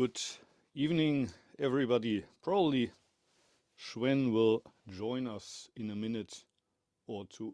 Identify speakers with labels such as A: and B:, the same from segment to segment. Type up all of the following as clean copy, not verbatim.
A: Good evening, everybody. Probably Schwen will join us in a minute or two.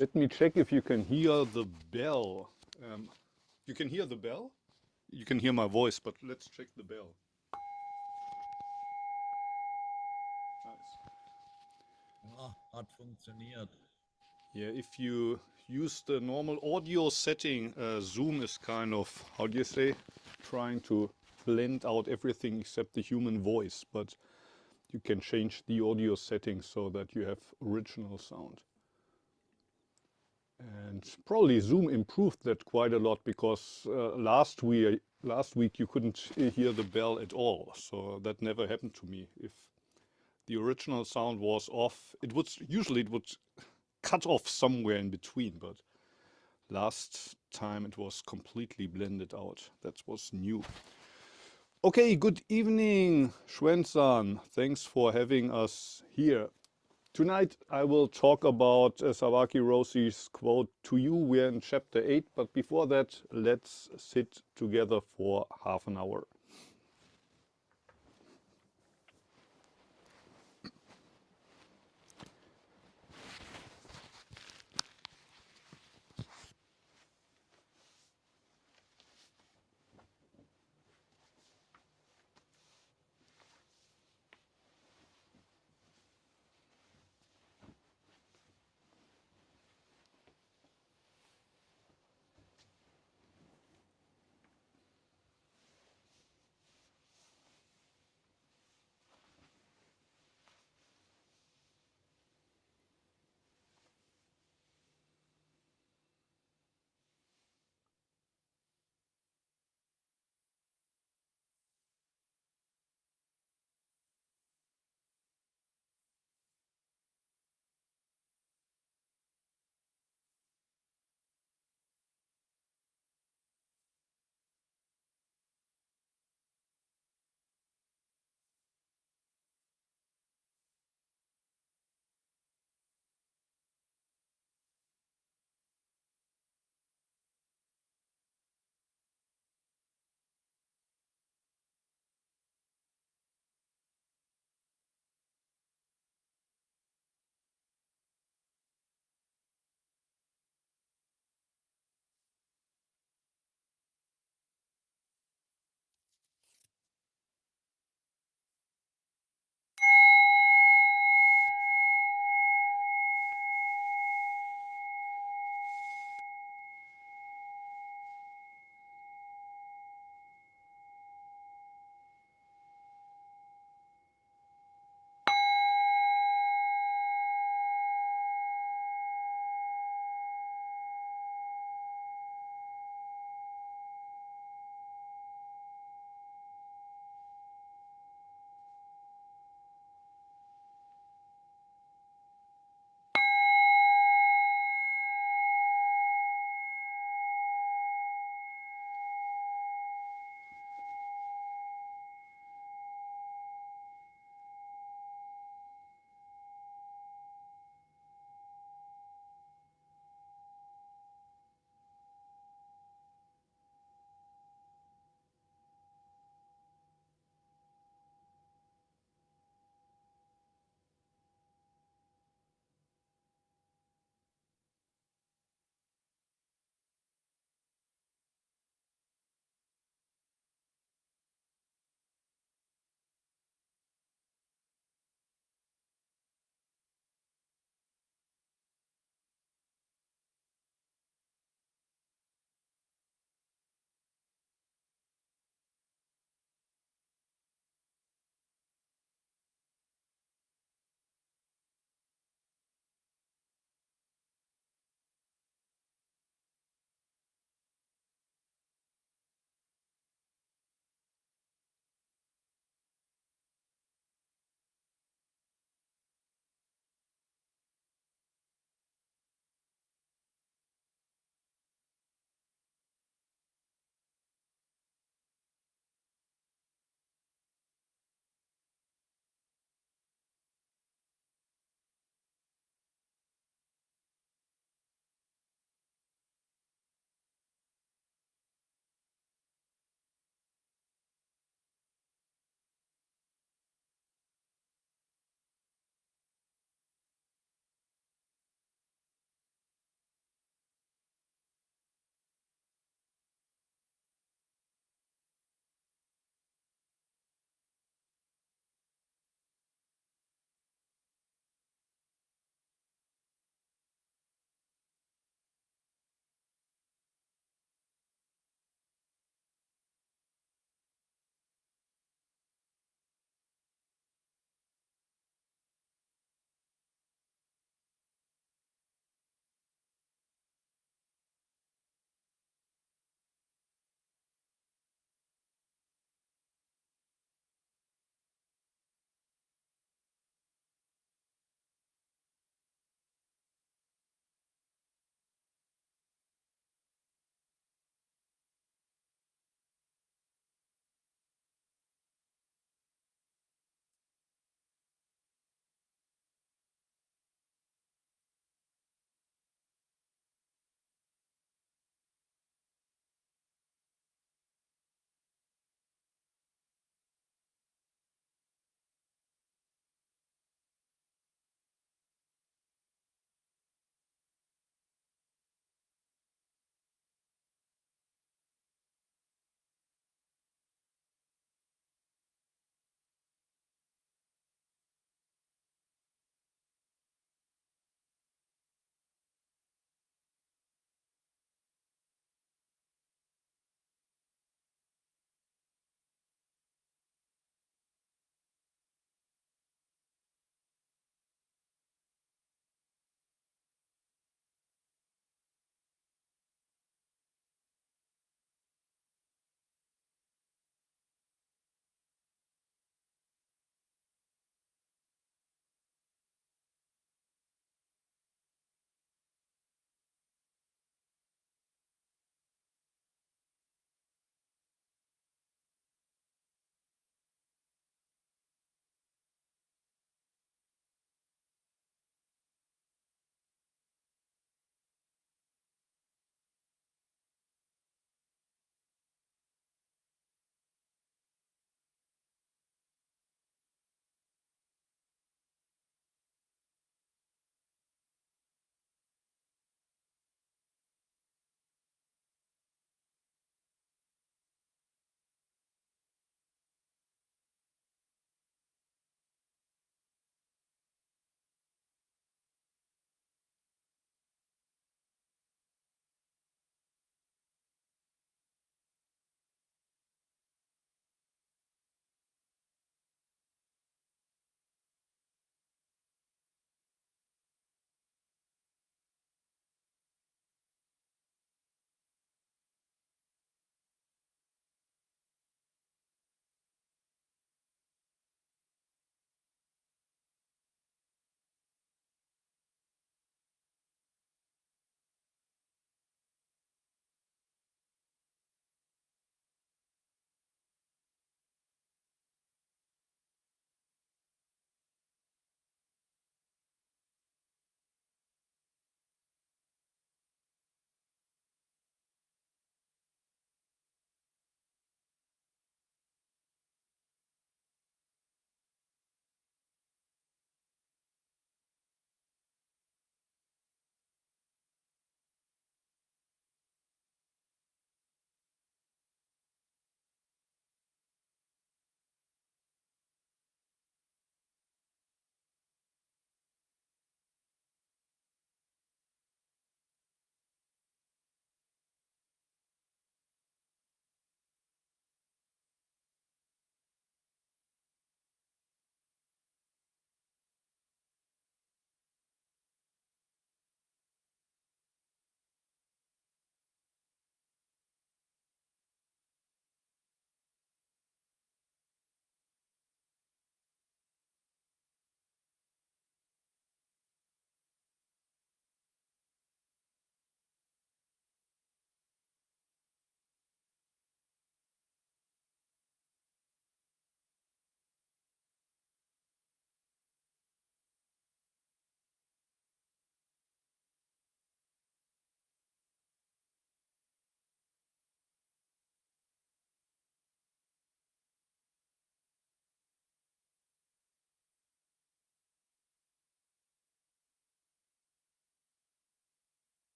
A: Let me check if you can hear the bell. You can hear the bell? You can hear my voice, but let's check the bell. Nice.
B: Ja, hat funktioniert.
A: Yeah, if you use the normal audio setting, Zoom is kind of, how do you say, trying to blend out everything except the human voice, but you can change the audio settings so that you have original sound. And probably Zoom improved that quite a lot because last week you couldn't hear the bell at all. So that never happened to me. If the original sound was off, it would cut off somewhere in between, but last time it was completely blended out. That was new. Okay, good evening, Schwen-san. Thanks for having us here. Tonight I will talk about Sawaki Roshi's quote to you. We're in chapter 8, but before that, let's sit together for half an hour.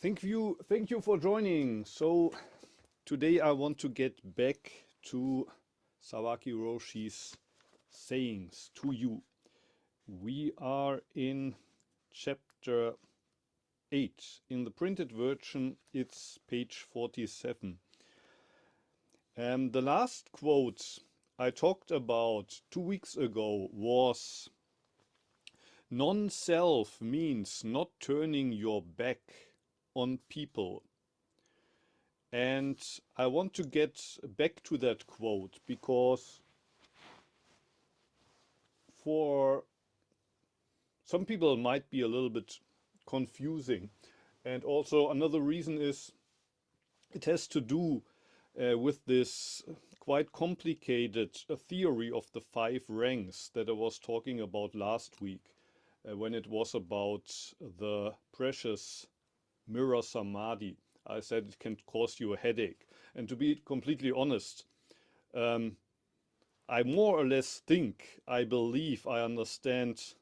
A: Thank you for joining. So today I want to get back to Sawaki Roshi's sayings to you. We are in chapter 8. In the printed version, it's page 47. The last quote I talked about 2 weeks ago was non-self means not turning your back on people. And I want to get back to that quote because for some people it might be a little bit confusing. And also another reason is it has to do with this quite complicated theory of the 5 ranks that I was talking about last week when it was about the precious mirror samadhi. I said it can cause you a headache. And to be completely honest, I more or less think, I believe, I understand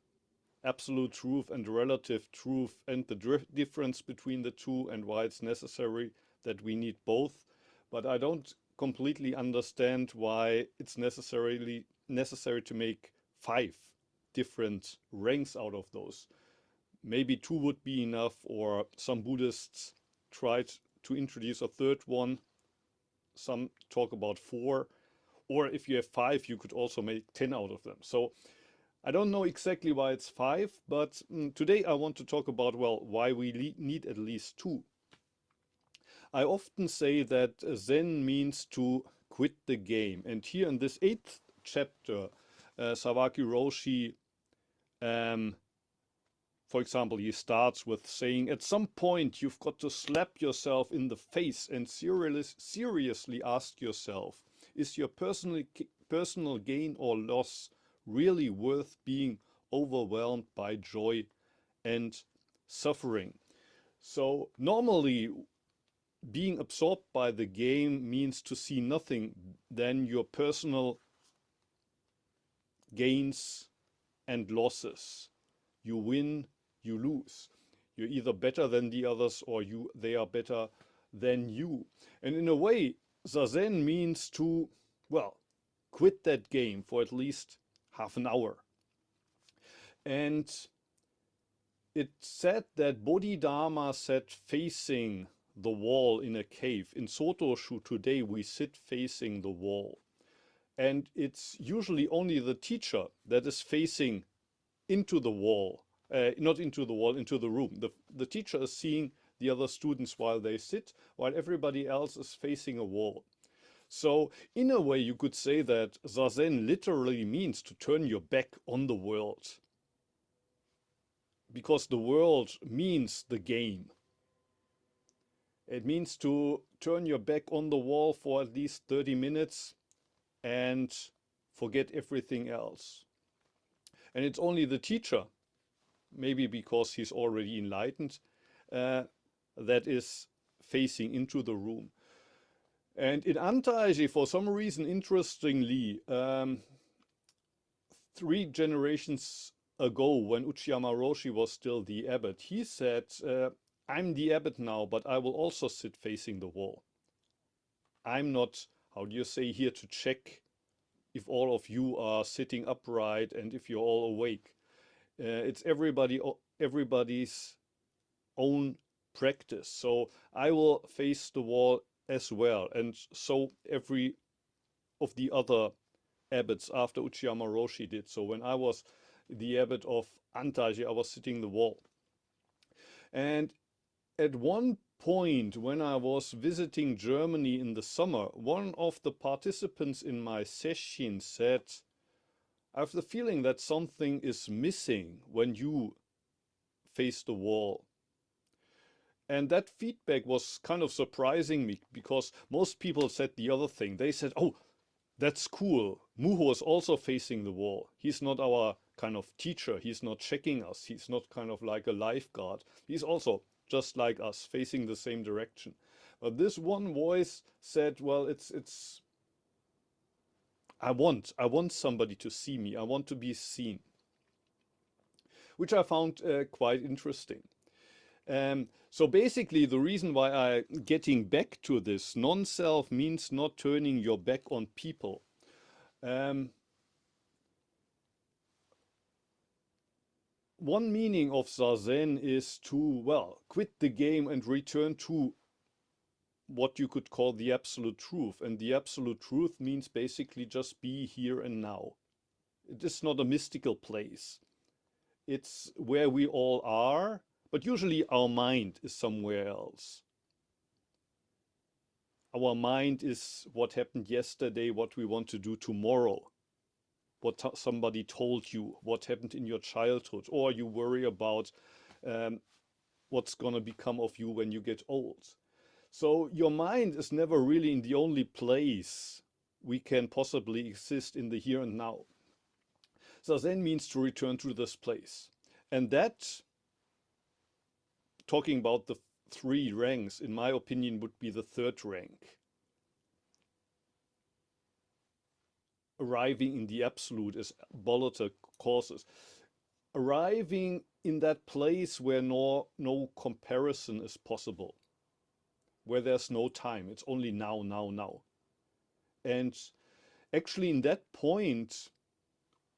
A: absolute truth and relative truth and the difference between the two and why it's necessary that we need both. But I don't completely understand why it's necessary to make 5 different ranks out of those. Maybe 2 would be enough, or some Buddhists tried to introduce a third one. Some talk about 4, or if you have 5, you could also make 10 out of them. So I don't know exactly why it's 5, but today I want to talk about, well, why we need at least 2. I often say that Zen means to quit the game. And here in this 8th chapter, Sawaki Roshi, for example, he starts with saying, at some point you've got to slap yourself in the face and seriously ask yourself, is your personal gain or loss really worth being overwhelmed by joy and suffering? So normally being absorbed by the game means to see nothing than your personal gains and losses. You win, you lose. You're either better than the others or they are better than you. And in a way, Zazen means to, well, quit that game for at least half an hour. And it said that Bodhidharma sat facing the wall in a cave. In Sotoshu today, we sit facing the wall. And it's usually only the teacher that is facing into the wall, not into the wall, into the room. The teacher is seeing the other students while they sit, while everybody else is facing a wall. So in a way, you could say that Zazen literally means to turn your back on the world, because the world means the game. It means to turn your back on the wall for at least 30 minutes and forget everything else. And it's only the teacher, maybe because he's already enlightened, that is facing into the room. And in Antaiji, for some reason, interestingly, 3 generations ago, when Uchiyama Roshi was still the abbot, he said, I'm the abbot now, but I will also sit facing the wall. I'm not, how do you say, here to check if all of you are sitting upright and if you're all awake. It's everybody's own practice. So I will face the wall as well. And so every of the other abbots after Uchiyama Roshi did. So when I was the abbot of Antaiji, I was sitting the wall. And at one point, when I was visiting Germany in the summer, one of the participants in my session said, I have the feeling that something is missing when you face the wall. And that feedback was kind of surprising me, because most people said the other thing. They said, oh, that's cool. Muho is also facing the wall. He's not our kind of teacher. He's not checking us. He's not kind of like a lifeguard. He's also just like us, facing the same direction. But this one voice said, well, I want somebody to see me. I want to be seen, which I found quite interesting. So basically, the reason why I getting back to this non-self means not turning your back on people. Um, One meaning of Zazen is to, well, quit the game and return to what you could call the absolute truth. And the absolute truth means basically just be here and now. It is not a mystical place. It's where we all are, but usually our mind is somewhere else. Our mind is what happened yesterday, what we want to do tomorrow, what somebody told you, what happened in your childhood, or you worry about um, what's going to become of you when you get old. So your mind is never really in the only place we can possibly exist in the here and now. So Zen means to return to this place. And that, talking about the three ranks, in my opinion, would be the third rank. Arriving in the absolute, as Bollitter causes. Arriving in that place where no comparison is possible, where there's no time. It's only now, now, now. And actually, in that point,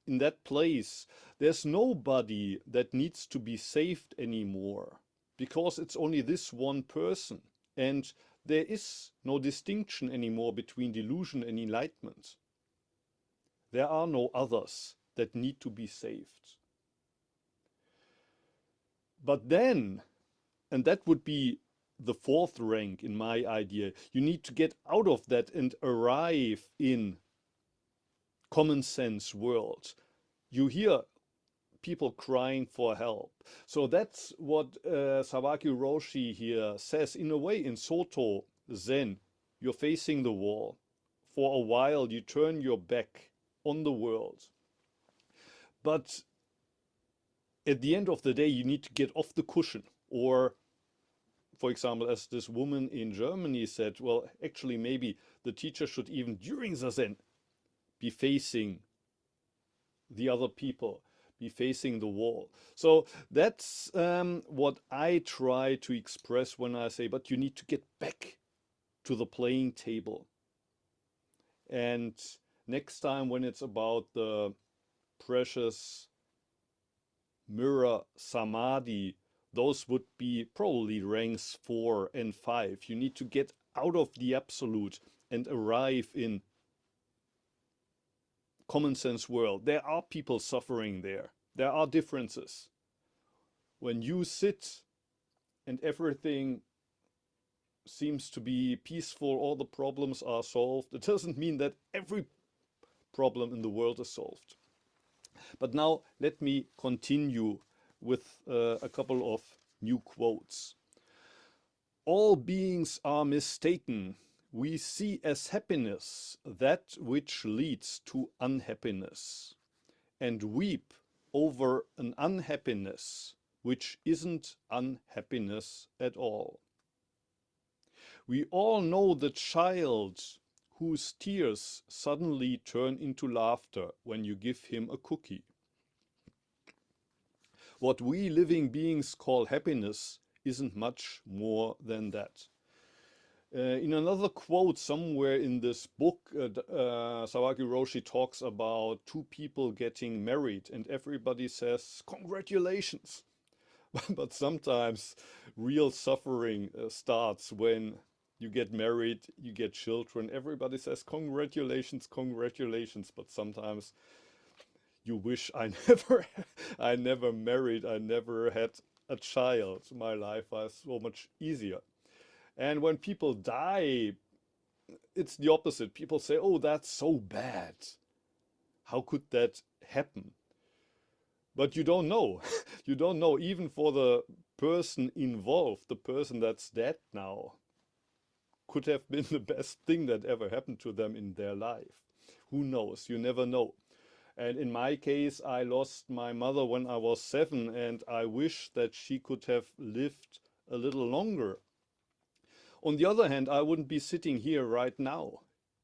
A: in that place, there's nobody that needs to be saved anymore, because it's only this one person. And there is no distinction anymore between delusion and enlightenment. There are no others that need to be saved. But then, and that would be the fourth rank in my idea, you need to get out of that and arrive in common sense world. You hear people crying for help. So that's what Sawaki Roshi here says. In a way, in Soto Zen, you're facing the wall. For a while, you turn your back on the world. But at the end of the day, you need to get off the cushion. Or, for example, as this woman in Germany said, well, actually, maybe the teacher should even during the Zen be facing the other people, be facing the wall. So that's what I try to express when I say, but you need to get back to the playing table. And next time, when it's about the precious mirror samadhi, those would be probably ranks 4 and 5. You need to get out of the absolute and arrive in common sense world. There are people suffering there. There are differences. When you sit and everything seems to be peaceful, all the problems are solved, it doesn't mean that every problem in the world is solved. But now let me continue with a couple of new quotes. All beings are mistaken. We see as happiness that which leads to unhappiness, and weep over an unhappiness which isn't unhappiness at all. We all know the child whose tears suddenly turn into laughter when you give him a cookie. What we living beings call happiness isn't much more than that. In another quote somewhere in this book, Sawaki Roshi talks about two people getting married, and everybody says, congratulations. But sometimes real suffering starts when you get married, you get children. Everybody says, congratulations, congratulations. But sometimes you wish I never married, I never had a child. My life was so much easier. And when people die, it's the opposite. People say, oh, that's so bad. How could that happen? But you don't know. You don't know, even for the person involved, the person that's dead now, could have been the best thing that ever happened to them in their life. Who knows? You never know. And in my case, I lost my mother when I was 7, and I wish that she could have lived a little longer. On the other hand, I wouldn't be sitting here right now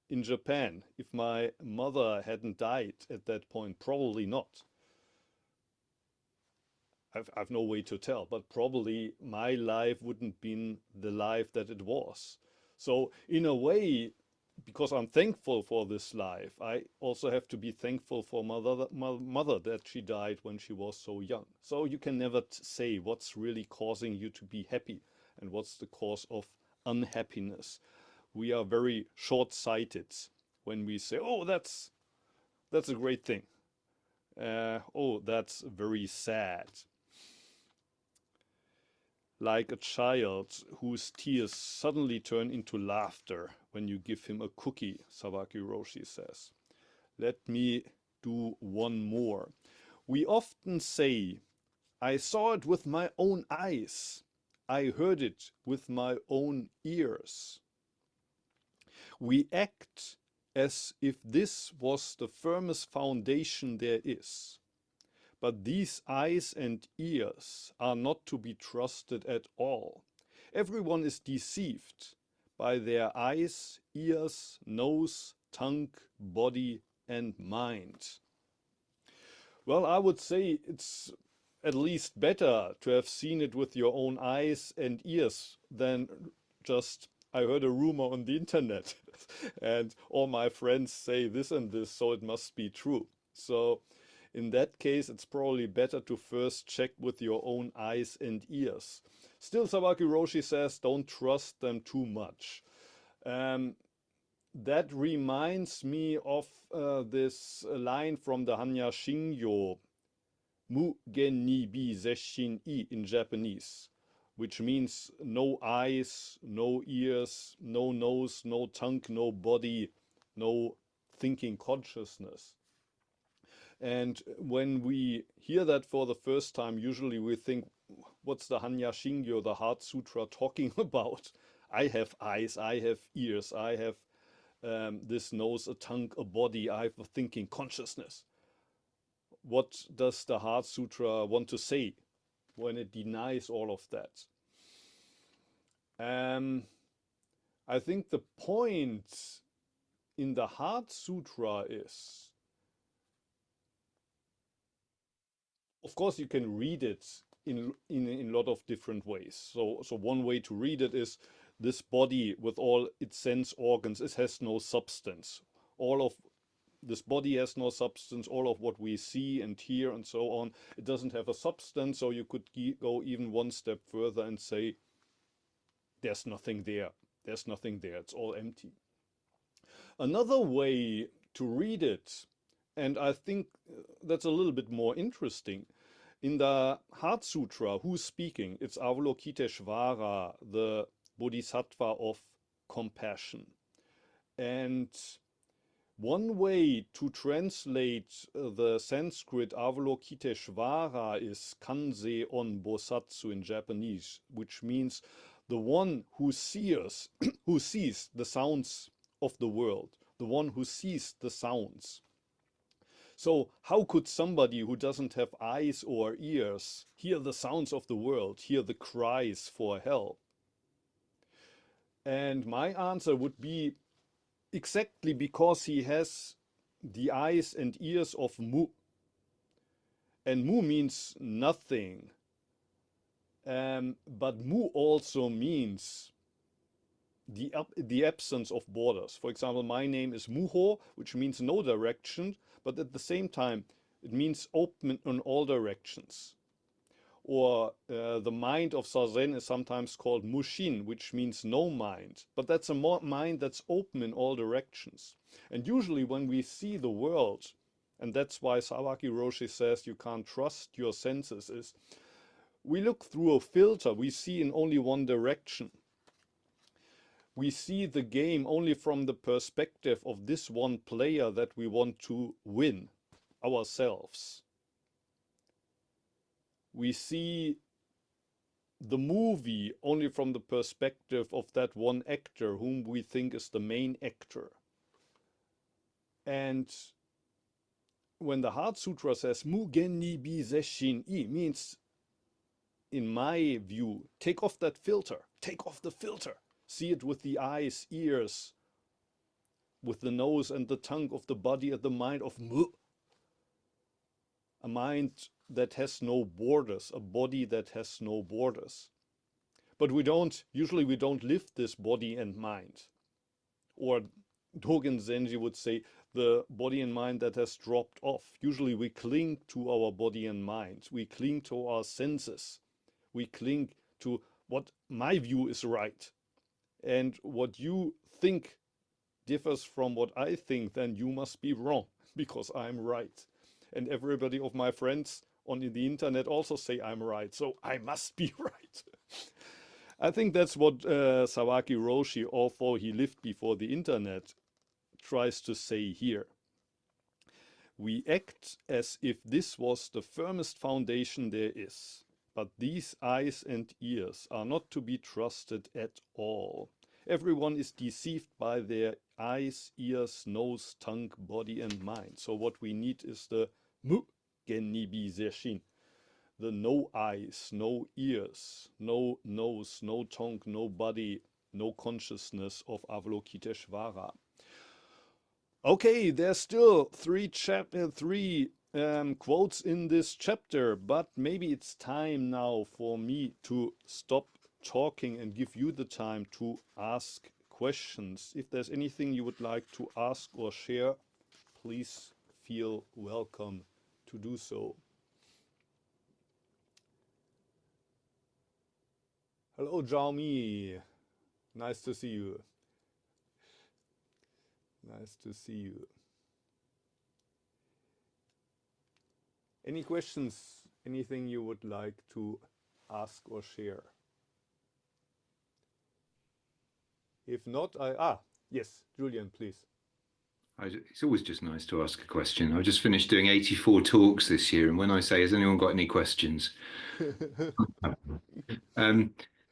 A: in Japan if my mother hadn't died at that point. Probably not. I've no way to tell, but probably my life wouldn't been the life that it was. So in a way, because I'm thankful for this life, I also have to be thankful for my mother that she died when she was so young. So you can never say what's really causing you to be happy and what's the cause of unhappiness. We are very short-sighted when we say, "Oh, that's a great thing." Oh, that's very sad. Like a child whose tears suddenly turn into laughter when you give him a cookie, Sawaki Roshi says. Let me do one more. We often say, I saw it with my own eyes. I heard it with my own ears. We act as if this was the firmest foundation there is. But these eyes and ears are not to be trusted at all. Everyone is deceived by their eyes, ears, nose, tongue, body, and mind. Well, I would say it's at least better to have seen it with your own eyes and ears than just I heard a rumor on the internet and all my friends say this and this, so it must be true. So in that case, it's probably better to first check with your own eyes and ears. Still, Sawaki Roshi says, don't trust them too much. That reminds me of this line from the Hanya Shingyo, Mu gen ni bi zeshin I in Japanese, which means no eyes, no ears, no nose, no tongue, no body, no thinking consciousness. And when we hear that for the first time, usually we think, what's the Hanya Shingyo, the Heart Sutra, talking about? I have eyes, I have ears, I have this nose, a tongue, a body, I have a thinking consciousness. What does the Heart Sutra want to say when it denies all of that? I think the point in the Heart Sutra is, of course, you can read it in a lot of different ways. So one way to read it is this body with all its sense organs, it has no substance. All of this body has no substance. All of what we see and hear and so on, it doesn't have a substance. So you could go even one step further and say, there's nothing there. There's nothing there. It's all empty. Another way to read it, and I think that's a little bit more interesting, in the Heart Sutra, who's speaking? It's Avalokiteshvara, the Bodhisattva of compassion. And one way to translate the Sanskrit Avalokiteshvara is Kanze on Bosatsu in Japanese, which means the one who sees, who sees the sounds of the world, the one who sees the sounds. So how could somebody who doesn't have eyes or ears hear the sounds of the world, hear the cries for help? And my answer would be exactly because he has the eyes and ears of Mu. And Mu means nothing. But Mu also means the absence of borders. For example, my name is Muho, which means no direction, but at the same time, it means open in all directions. Or the mind of Zazen is sometimes called Mushin, which means no mind. But that's a mind that's open in all directions. And usually when we see the world, and that's why Sawaki Roshi says you can't trust your senses, is we look through a filter, we see in only one direction. We see the game only from the perspective of this one player that we want to win, ourselves. We see the movie only from the perspective of that one actor whom we think is the main actor. And when the Heart Sutra says Mugen ni bi zeshin I, means, in my view, take off that filter, take off the filter. See it with the eyes, ears, with the nose and the tongue of the body and the mind of Mu. a mind that has no borders, a body that has no borders. But usually we don't live this body and mind. Or Dogen Zenji would say, the body and mind that has dropped off. Usually we cling to our body and mind. We cling to our senses. We cling to what my view is right. And what you think differs from what I think, then you must be wrong because I'm right. And everybody of my friends on the internet also say I'm right, so I must be right. I think that's what Sawaki Roshi, although he lived before the internet, tries to say here. We act as if this was the firmest foundation there is, but these eyes and ears are not to be trusted at all. Everyone is deceived by their eyes, ears, nose, tongue, body, and mind. So what we need is the mu gennibi zeshin, the no eyes, no ears, no nose, no tongue, no body, no consciousness of Avalokiteshvara. Okay, there's still three quotes in this chapter, but maybe it's time now for me to stop talking and give you the time to ask questions. If there's anything you would like to ask or share, please feel welcome to do so. Hello, Jaume. Nice to see you. Nice to see you. Any questions? Anything you would like to ask or share? If not, yes, Julian, please.
C: It's always just nice to ask a question. I just finished doing 84 talks this year, and when I say, has anyone got any questions?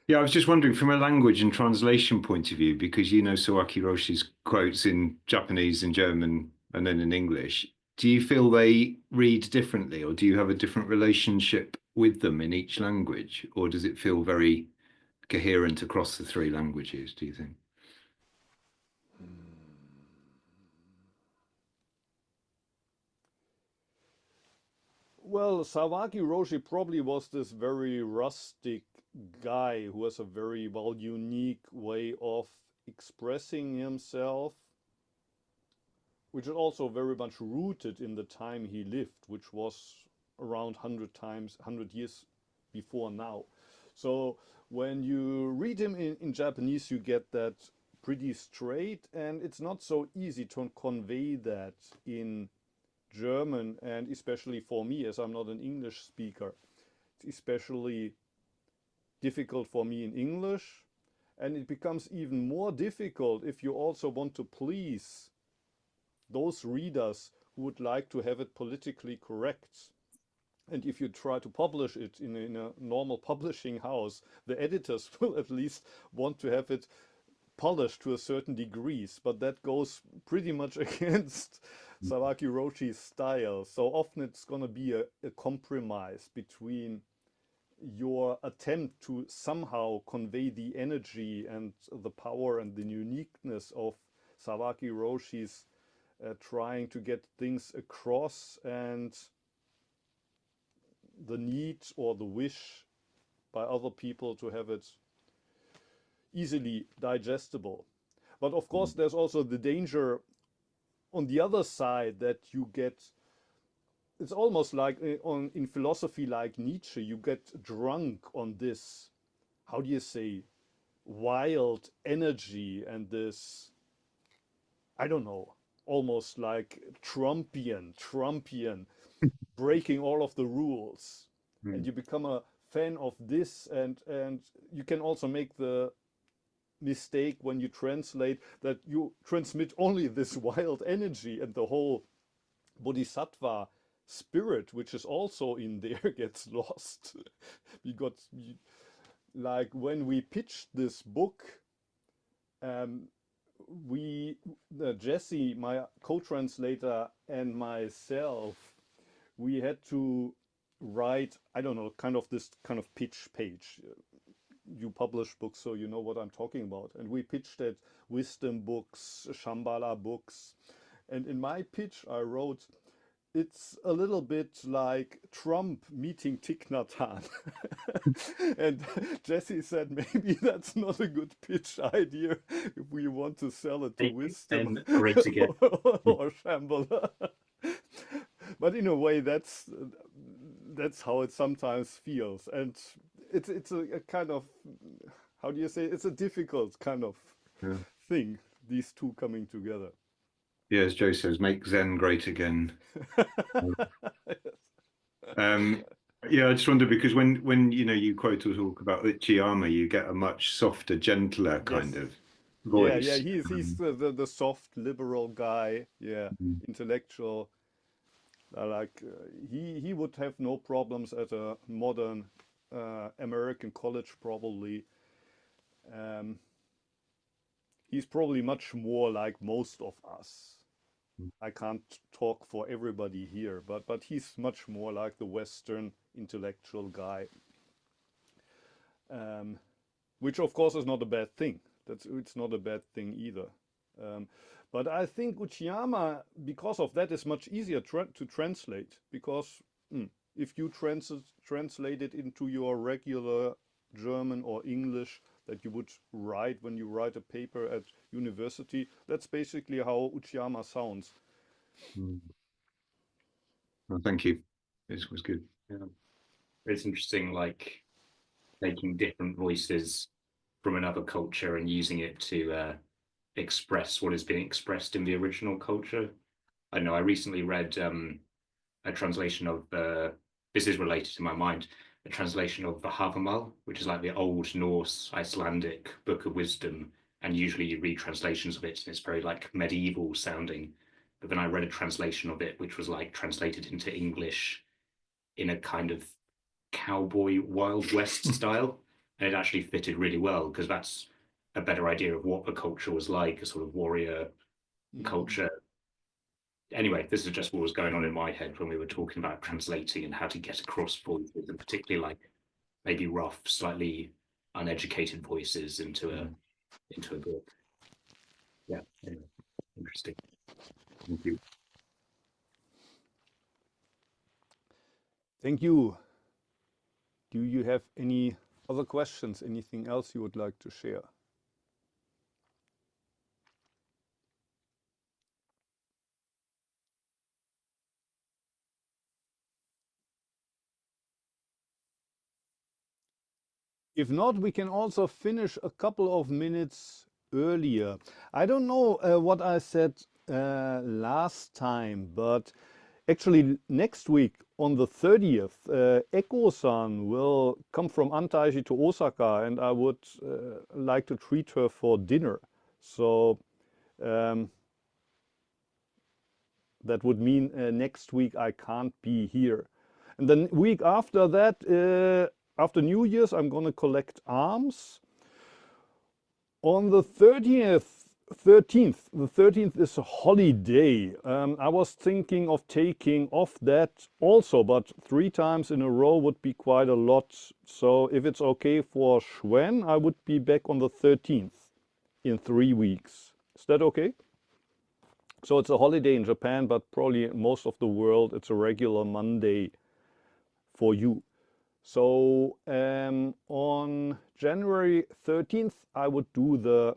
C: Yeah, I was just wondering from a language and translation point of view, because you know Sawaki Roshi's quotes in Japanese and German and then in English. Do you feel they read differently, or do you have a different relationship with them in each language, or does it feel very coherent across the three languages, do you think?
A: Well, Sawaki Roshi probably was this very rustic guy who has a very unique way of expressing himself, which is also very much rooted in the time he lived, which was around 100 years before now. So when you read him in Japanese, you get that pretty straight, and it's not so easy to convey that in German, and especially for me, as I'm not an English speaker, it's especially difficult for me in English, and it becomes even more difficult if you also want to please those readers who would like to have it politically correct. And if you try to publish it in a normal publishing house, the editors will at least want to have it polished to a certain degrees, but that goes pretty much against Sawaki Roshi's style. So often it's going to be a compromise between your attempt to somehow convey the energy and the power and the uniqueness of Sawaki Roshi's trying to get things across, and the need or the wish by other people to have it easily digestible. But of course, there's also the danger on the other side that you get, it's almost like in philosophy like Nietzsche, you get drunk on this, how do you say, wild energy and this, I don't know, almost like Trumpian, breaking all of the rules. And you become a fan of this, and you can also make the mistake when you translate that you transmit only this wild energy, and the whole bodhisattva spirit, which is also in there, gets lost. Like when we pitched this book, Jesse, my co-translator, and myself, we had to write, I don't know, this kind of pitch page. You publish books, so you know what I'm talking about. And we pitched at wisdom books, Shambhala books. And in my pitch, I wrote, it's a little bit like Trump meeting Thich Nhat Hanh. And Jesse said maybe that's not a good pitch idea if we want to sell it to
D: Make
A: wisdom
D: Zen great again.
A: or Shambhala. But in a way, that's how it sometimes feels, and it's a kind of, how do you say, it's a difficult kind of
C: Yeah.
A: thing, these two coming together.
C: Yeah, as Joe says, make Zen great again. Yeah, I just wonder because when you quote or talk about Uchiyama, you get a much softer, gentler kind
A: Yes.
C: of
A: Yeah,
C: voice.
A: he's the soft liberal guy, yeah, intellectual. Like he would have no problems at a modern American college probably. Um, he's probably much more like most of us. I can't talk for everybody here, but he's much more like the Western intellectual guy, which of course is not a bad thing. It's not a bad thing either. Um, but I think Uchiyama, because of that, is much easier to translate, because if you translate it into your regular German or English that you would write when you write a paper at university, that's basically how Uchiyama sounds.
C: Well, thank you. This was good.
D: Yeah. It's interesting, like taking different voices from another culture and using it to express what is being expressed in the original culture. I know I recently read a translation of this is related to my mind, a translation of the Havamal, which is like the old Norse Icelandic book of wisdom, and usually you read translations of it and it's very like medieval sounding. But then I read a translation of it which was like translated into English in a kind of cowboy Wild West style, and it actually fitted really well because that's a better idea of what the culture was like, a sort of warrior culture. Anyway, this is just what was going on in my head when we were talking about translating and how to get across voices, and particularly like maybe rough, slightly uneducated voices into a book. Yeah, anyway, interesting.
C: Thank you.
A: Thank you. Do you have any other questions? Anything else you would like to share? If not, we can also finish a couple of minutes earlier. I don't know what I said last time, but actually next week on the 30th, Eko-san will come from Antaiji to Osaka, and I would like to treat her for dinner. So that would mean next week I can't be here. And then week after that, after New Year's, I'm gonna collect alms. On the 13th, the 13th is a holiday. I was thinking of taking off that also, but 3 times in a row would be quite a lot. So if it's okay for Schwen, I would be back on the 13th in 3 weeks. Is that okay? So it's a holiday in Japan, but probably most of the world, it's a regular Monday for you. So on January 13th, I would do the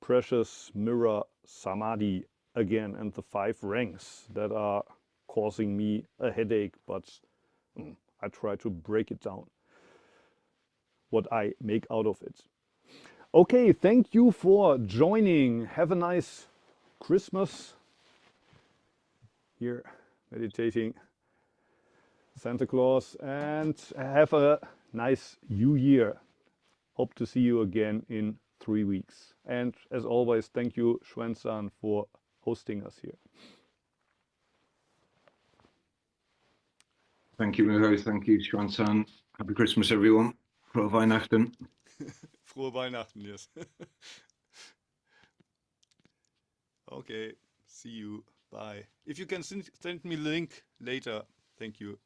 A: precious mirror samadhi again and the 5 ranks that are causing me a headache, but I try to break it down, what I make out of it. Okay, thank you for joining. Have a nice Christmas. Here, meditating Santa Claus, and have a nice New Year. Hope to see you again in 3 weeks. And as always, thank you, Schwen-san, for hosting us here.
C: Thank you, Miho. Thank you, Schwan-san. Happy Christmas, everyone. Frohe Weihnachten.
A: Frohe Weihnachten, yes. Okay, see you. Bye. If you can send me the link later, thank you.